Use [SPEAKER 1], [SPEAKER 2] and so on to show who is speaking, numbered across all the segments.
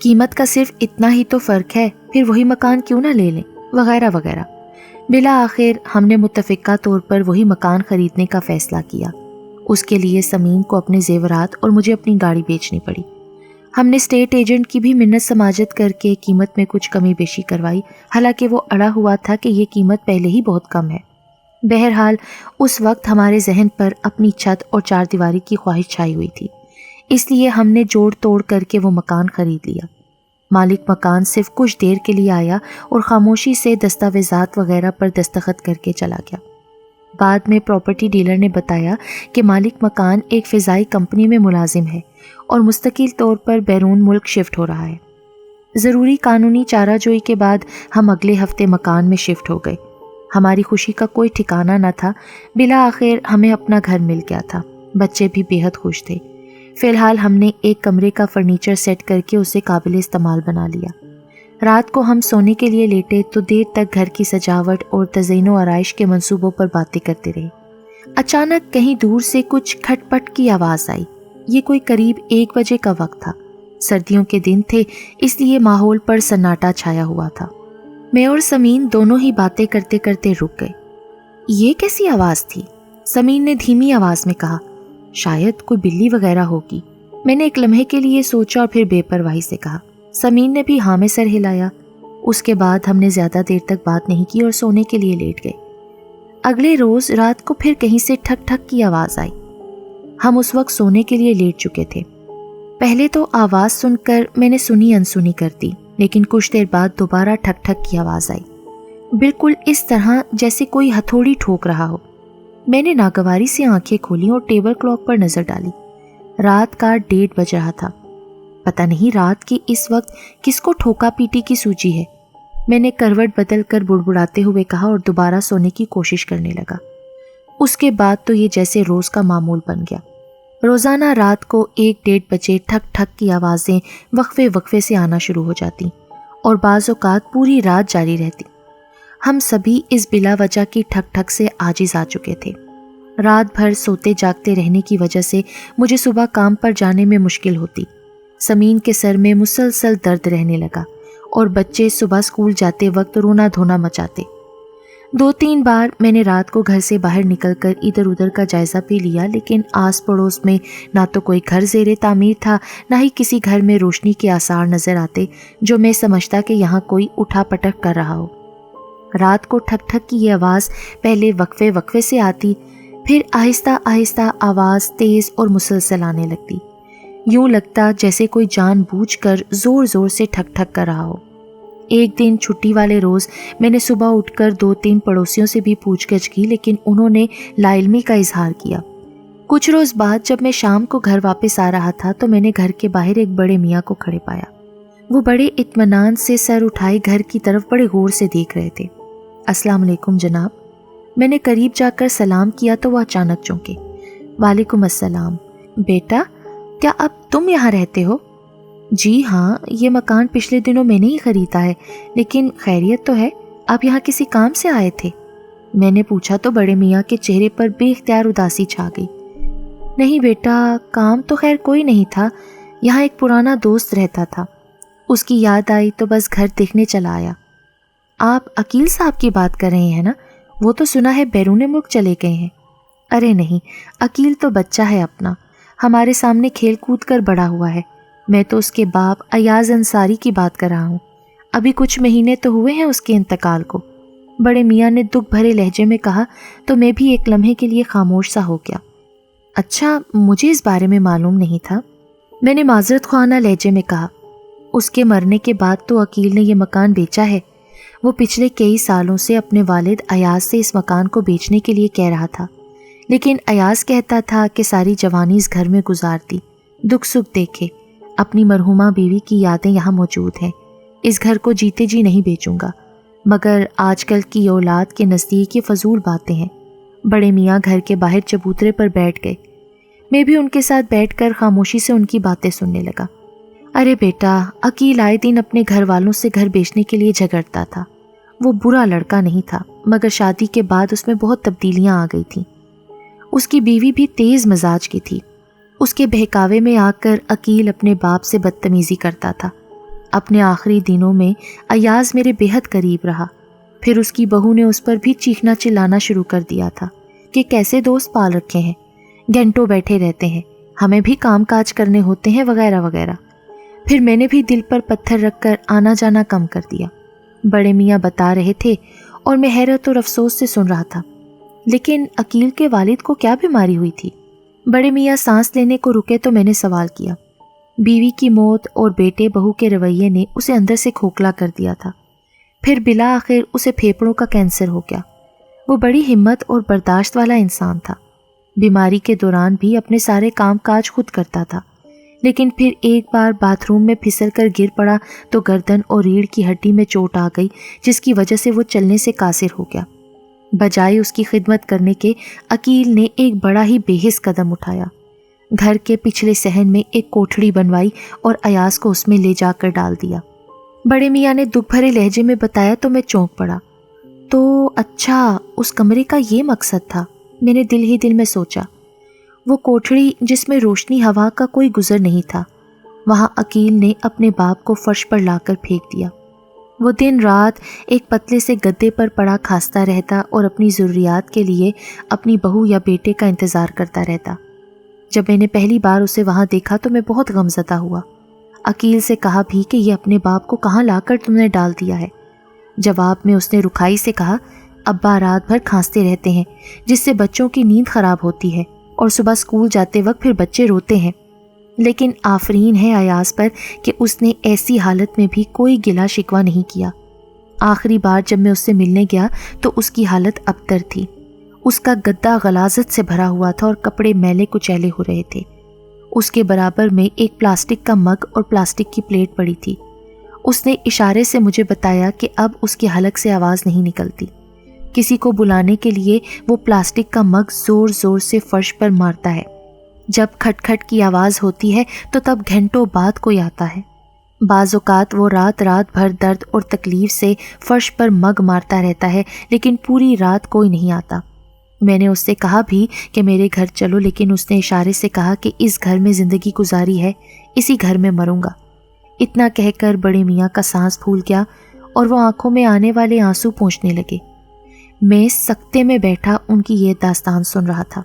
[SPEAKER 1] قیمت کا صرف اتنا ہی تو فرق ہے، پھر وہی مکان کیوں نہ لے لیں، وغیرہ وغیرہ۔ بلا آخر ہم نے متفقہ طور پر وہی مکان خریدنے کا فیصلہ کیا۔ اس کے لیے سمین کو اپنے زیورات اور مجھے اپنی گاڑی بیچنی پڑی۔ ہم نے اسٹیٹ ایجنٹ کی بھی منت سماجت کر کے قیمت میں کچھ کمی بیشی کروائی، حالانکہ وہ اڑا ہوا تھا کہ یہ قیمت پہلے ہی بہت کم ہے۔ بہرحال اس وقت ہمارے ذہن پر اپنی چھت اور چار دیواری کی خواہش چھائی ہوئی تھی، اس لیے ہم نے جوڑ توڑ کر کے وہ مکان خرید لیا۔ مالک مکان صرف کچھ دیر کے لیے آیا اور خاموشی سے دستاویزات وغیرہ پر دستخط کر کے چلا گیا۔ بعد میں پراپرٹی ڈیلر نے بتایا کہ مالک مکان ایک فضائی کمپنی میں ملازم ہے اور مستقل طور پر بیرون ملک شفٹ ہو رہا ہے۔ ضروری قانونی چارہ جوئی کے بعد ہم اگلے ہفتے مکان میں شفٹ ہو گئے۔ ہماری خوشی کا کوئی ٹھکانہ نہ تھا۔ بلا آخر ہمیں اپنا گھر مل گیا تھا، بچے بھی بے حد خوش تھے۔ فی الحال ہم نے ایک کمرے کا فرنیچر سیٹ کر کے اسے قابل استعمال بنا لیا۔ رات کو ہم سونے کے لیے لیٹے تو دیر تک گھر کی سجاوٹ اور تزئین و آرائش کے منصوبوں پر باتیں کرتے رہے۔ اچانک کہیں دور سے کچھ کھٹ پٹ کی آواز آئی۔ یہ کوئی قریب 1 بجے کا وقت تھا۔ سردیوں کے دن تھے، اس لیے ماحول پر سناٹا چھایا ہوا تھا۔ میں اور سمین دونوں ہی باتیں کرتے کرتے رک گئے۔ یہ کیسی آواز تھی؟ سمین نے دھیمی آواز میں کہا۔ شاید کوئی بلی وغیرہ ہوگی۔ میں نے ایک لمحے کے لیے سوچا اور پھر بے پرواہی سے کہا۔ سمین نے بھی ہاں میں سر ہلایا۔ اس کے بعد ہم نے زیادہ دیر تک بات نہیں کی اور سونے کے لیے لیٹ گئے۔ اگلے روز رات کو پھر کہیں سے ٹھک ٹھک کی آواز آئی۔ ہم اس وقت سونے کے لیے لیٹ چکے تھے۔ پہلے تو آواز سن کر میں نے سنی انسنی کر دی، لیکن کچھ دیر بعد دوبارہ ٹھک ٹھک کی آواز آئی، بالکل اس طرح جیسے کوئی ہتھوڑی ٹھوک رہا ہو۔ میں نے ناگواری سے آنکھیں کھولی اور ٹیبل کلاک پر نظر ڈالی۔ رات کا 1:30 بج رہا تھا۔ پتہ نہیں رات کی اس وقت کس کو ٹھوکا پیٹی کی سوچی ہے۔ میں نے کروٹ بدل کر بڑبڑاتے ہوئے کہا اور دوبارہ سونے کی کوشش کرنے لگا۔ اس کے بعد تو یہ جیسے روز کا معمول بن گیا۔ روزانہ رات کو 1-1:30 بجے ٹھک ٹھک کی آوازیں وقفے وقفے سے آنا شروع ہو جاتی اور بعض اوقات پوری رات جاری رہتی۔ ہم سبھی اس بلا وجہ کی ٹھک ٹھک سے عاجز آ چکے تھے۔ رات بھر سوتے جاگتے رہنے کی وجہ سے مجھے صبح کام پر جانے میں مشکل ہوتی۔ سمین کے سر میں مسلسل درد رہنے لگا اور بچے صبح اسکول جاتے وقت رونا دھونا مچاتے۔ 2-3 بار میں نے رات کو گھر سے باہر نکل کر ادھر ادھر کا جائزہ بھی لیا، لیکن آس پڑوس میں نہ تو کوئی گھر زیر تعمیر تھا، نہ ہی کسی گھر میں روشنی کے آثار نظر آتے جو میں سمجھتا کہ یہاں کوئی اٹھا پٹک کر رہا ہو۔ رات کو ٹھک ٹھک کی یہ آواز پہلے وقفے وقفے سے آتی، پھر آہستہ آہستہ آواز تیز اور مسلسل آنے لگتی۔ یوں لگتا جیسے کوئی جان بوجھ کر زور زور سے ٹھک ٹھک کر رہا ہو۔ ایک دن چھٹی والے روز میں نے صبح اٹھ کر 2-3 پڑوسیوں سے بھی پوچھ گچھ کی، لیکن انہوں نے لا علمی کا اظہار کیا۔ کچھ روز بعد جب میں شام کو گھر واپس آ رہا تھا تو میں نے گھر کے باہر ایک بڑے میاں کو کھڑے پایا۔ وہ بڑے اطمینان سے سر اٹھائے گھر کی طرف بڑے غور سے دیکھ رہے تھے۔ السلام علیکم جناب۔ میں نے قریب جا کر سلام کیا تو وہ اچانک چونکے۔ وعلیکم السلام۔ بیٹا، کیا اب تم یہاں رہتے ہو؟ جی ہاں، یہ مکان پچھلے دنوں میں نے ہی خریدا ہے، لیکن خیریت تو ہے؟ آپ یہاں کسی کام سے آئے تھے؟ میں نے پوچھا تو بڑے میاں کے چہرے پر بے اختیار اداسی چھا گئی۔ نہیں بیٹا، کام تو خیر کوئی نہیں تھا، یہاں ایک پرانا دوست رہتا تھا، اس کی یاد آئی تو بس گھر دیکھنے چلا آیا۔ آپ عقیل صاحب کی بات کر رہے ہیں نا؟ وہ تو سنا ہے بیرون ملک چلے گئے ہیں۔ ارے نہیں، عقیل تو بچہ ہے اپنا، ہمارے سامنے کھیل کود کر بڑا ہوا ہے۔ میں تو اس کے باپ ایاز انصاری کی بات کر رہا ہوں۔ ابھی کچھ مہینے تو ہوئے ہیں اس کے انتقال کو۔ بڑے میاں نے دکھ بھرے لہجے میں کہا تو میں بھی ایک لمحے کے لیے خاموش سا ہو گیا۔ اچھا، مجھے اس بارے میں معلوم نہیں تھا، میں نے معذرت خواہانہ لہجے میں کہا۔ اس کے مرنے کے بعد تو عقیل نے یہ مکان بیچا ہے۔ وہ پچھلے کئی سالوں سے اپنے والد ایاز سے اس مکان کو بیچنے کے لیے کہہ رہا تھا، لیکن ایاز کہتا تھا کہ ساری جوانی اس گھر میں گزارتی، دکھ سکھ دیکھے، اپنی مرحومہ بیوی کی یادیں یہاں موجود ہیں، اس گھر کو جیتے جی نہیں بیچوں گا۔ مگر آج کل کی اولاد کے نزدیک یہ فضول باتیں ہیں۔ بڑے میاں گھر کے باہر چبوترے پر بیٹھ گئے۔ میں بھی ان کے ساتھ بیٹھ کر خاموشی سے ان کی باتیں سننے لگا۔ ارے بیٹا، عقیل آئے دن اپنے گھر والوں سے گھر بیچنے کے لیے جھگڑتا تھا۔ وہ برا لڑکا نہیں تھا، مگر شادی کے بعد اس میں بہت تبدیلیاں آ گئی تھیں۔ اس کی بیوی بھی تیز مزاج کی تھی۔ اس کے بہکاوے میں آ کر عقیل اپنے باپ سے بدتمیزی کرتا تھا۔ اپنے آخری دنوں میں ایاز میرے بے حد قریب رہا۔ پھر اس کی بہو نے اس پر بھی چیخنا چلانا شروع کر دیا تھا کہ کیسے دوست پال رکھے ہیں، گھنٹوں بیٹھے رہتے ہیں، ہمیں بھی کام کاج کرنے ہوتے ہیں وغیرہ وغیرہ۔ پھر میں نے بھی دل پر پتھر رکھ کر آنا جانا کم کر دیا۔ بڑے میاں بتا رہے تھے اور میں حیرت اور افسوس سے سن رہا تھا۔ لیکن عقیل کے والد کو کیا بیماری ہوئی تھی؟ بڑے میاں سانس لینے کو رکے تو میں نے سوال کیا۔ بیوی کی موت اور بیٹے بہو کے رویے نے اسے اندر سے کھوکھلا کر دیا تھا۔ پھر بالآخر اسے پھیپھڑوں کا کینسر ہو گیا۔ وہ بڑی ہمت اور برداشت والا انسان تھا۔ بیماری کے دوران بھی اپنے سارے کام کاج خود کرتا تھا، لیکن پھر ایک بار باتھ روم میں پھسل کر گر پڑا تو گردن اور ریڑھ کی ہڈی میں چوٹ آ گئی، جس کی وجہ سے وہ چلنے سے قاصر ہو گیا۔ بجائے اس کی خدمت کرنے کے عقیل نے ایک بڑا ہی بے حس قدم اٹھایا۔ گھر کے پچھلے صحن میں ایک کوٹھڑی بنوائی اور ایاز کو اس میں لے جا کر ڈال دیا۔ بڑے میاں نے دکھ بھرے لہجے میں بتایا تو میں چونک پڑا۔ تو اچھا، اس کمرے کا یہ مقصد تھا، میں نے دل ہی دل میں سوچا۔ وہ کوٹھڑی جس میں روشنی ہوا کا کوئی گزر نہیں تھا، وہاں عقیل نے اپنے باپ کو فرش پر لا کر پھینک دیا۔ وہ دن رات ایک پتلے سے گدے پر پڑا کھانستا رہتا اور اپنی ضروریات کے لیے اپنی بہو یا بیٹے کا انتظار کرتا رہتا۔ جب میں نے پہلی بار اسے وہاں دیکھا تو میں بہت غمزدہ ہوا۔ عقیل سے کہا بھی کہ یہ اپنے باپ کو کہاں لا کر تم نے ڈال دیا ہے؟ جواب میں اس نے رکھائی سے کہا، ابا رات بھر کھانستے رہتے ہیں، جس سے بچوں کی نیند خراب ہوتی ہے اور صبح اسکول جاتے وقت پھر بچے روتے ہیں۔ لیکن آفرین ہے ایاز پر کہ اس نے ایسی حالت میں بھی کوئی گلا شکوہ نہیں کیا۔ آخری بار جب میں اس سے ملنے گیا تو اس کی حالت ابتر تھی۔ اس کا گدا غلاظت سے بھرا ہوا تھا اور کپڑے میلے کچیلے ہو رہے تھے۔ اس کے برابر میں ایک پلاسٹک کا مگ اور پلاسٹک کی پلیٹ پڑی تھی۔ اس نے اشارے سے مجھے بتایا کہ اب اس کی حلق سے آواز نہیں نکلتی۔ کسی کو بلانے کے لیے وہ پلاسٹک کا مگ زور زور سے فرش پر مارتا ہے۔ جب کھٹ کھٹ کی آواز ہوتی ہے تو تب گھنٹوں بعد کوئی آتا ہے۔ بعض اوقات وہ رات بھر درد اور تکلیف سے فرش پر مگ مارتا رہتا ہے، لیکن پوری رات کوئی نہیں آتا۔ میں نے اس سے کہا بھی کہ میرے گھر چلو، لیکن اس نے اشارے سے کہا کہ اس گھر میں زندگی گزاری ہے، اسی گھر میں مروں گا۔ اتنا کہہ کر بڑے میاں کا سانس پھول گیا اور وہ آنکھوں میں آنے والے آنسو پونچھنے لگے۔ میں سکتے میں بیٹھا ان کی یہ داستان سن رہا تھا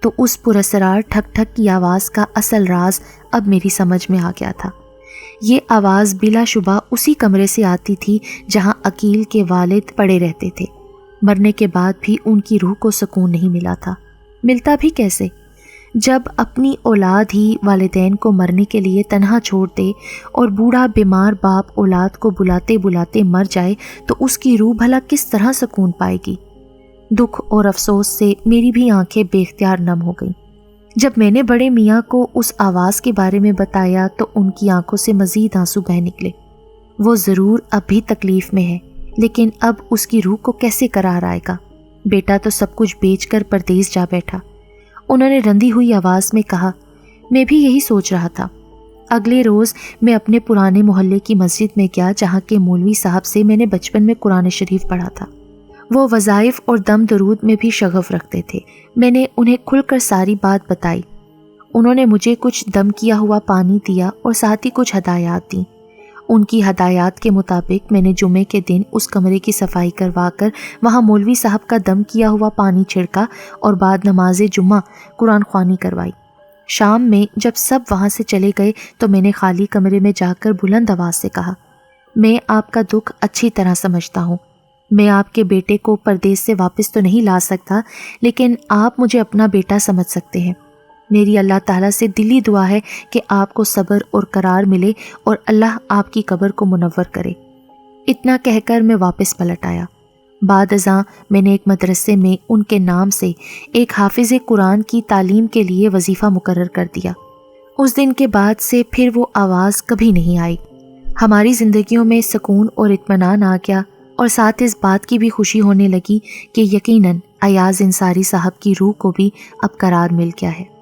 [SPEAKER 1] تو اس پراسرار ٹھک ٹھک کی آواز کا اصل راز اب میری سمجھ میں آ گیا تھا۔ یہ آواز بلا شبہ اسی کمرے سے آتی تھی جہاں عقیل کے والد پڑے رہتے تھے۔ مرنے کے بعد بھی ان کی روح کو سکون نہیں ملا تھا۔ ملتا بھی کیسے؟ جب اپنی اولاد ہی والدین کو مرنے کے لیے تنہا چھوڑ دے اور بوڑھا بیمار باپ اولاد کو بلاتے بلاتے مر جائے تو اس کی روح بھلا کس طرح سکون پائے گی؟ دکھ اور افسوس سے میری بھی آنکھیں بے اختیار نم ہو گئیں۔ جب میں نے بڑے میاں کو اس آواز کے بارے میں بتایا تو ان کی آنکھوں سے مزید آنسو بہہ نکلے۔ وہ ضرور اب بھی تکلیف میں ہے، لیکن اب اس کی روح کو کیسے قرار آئے گا؟ بیٹا تو سب کچھ بیچ کر پردیس جا بیٹھا۔ انہوں نے رندی ہوئی آواز میں کہا، میں بھی یہی سوچ رہا تھا۔ اگلے روز میں اپنے پرانے محلے کی مسجد میں گیا جہاں کے مولوی صاحب سے میں نے بچپن میں قرآن شریف پڑھا تھا۔ وہ وظائف اور دم درود میں بھی شغف رکھتے تھے۔ میں نے انہیں کھل کر ساری بات بتائی۔ انہوں نے مجھے کچھ دم کیا ہوا پانی دیا اور ساتھ ہی کچھ ہدایات دیں۔ ان کی ہدایات کے مطابق میں نے جمعے کے دن اس کمرے کی صفائی کروا کر وہاں مولوی صاحب کا دم کیا ہوا پانی چھڑکا اور بعد نماز جمعہ قرآن خوانی کروائی۔ شام میں جب سب وہاں سے چلے گئے تو میں نے خالی کمرے میں جا کر بلند آواز سے کہا، میں آپ کا دکھ اچھی طرح سمجھتا ہوں۔ میں آپ کے بیٹے کو پردیس سے واپس تو نہیں لا سکتا، لیکن آپ مجھے اپنا بیٹا سمجھ سکتے ہیں۔ میری اللہ تعالیٰ سے دلی دعا ہے کہ آپ کو صبر اور قرار ملے اور اللہ آپ کی قبر کو منور کرے۔ اتنا کہہ کر میں واپس پلٹ آیا۔ بعد ازاں میں نے ایک مدرسے میں ان کے نام سے ایک حافظ قرآن کی تعلیم کے لیے وظیفہ مقرر کر دیا۔ اس دن کے بعد سے پھر وہ آواز کبھی نہیں آئی۔ ہماری زندگیوں میں سکون اور اطمینان آ گیا اور ساتھ اس بات کی بھی خوشی ہونے لگی کہ یقیناً ایاز انصاری صاحب کی روح کو بھی اب قرار مل گیا ہے۔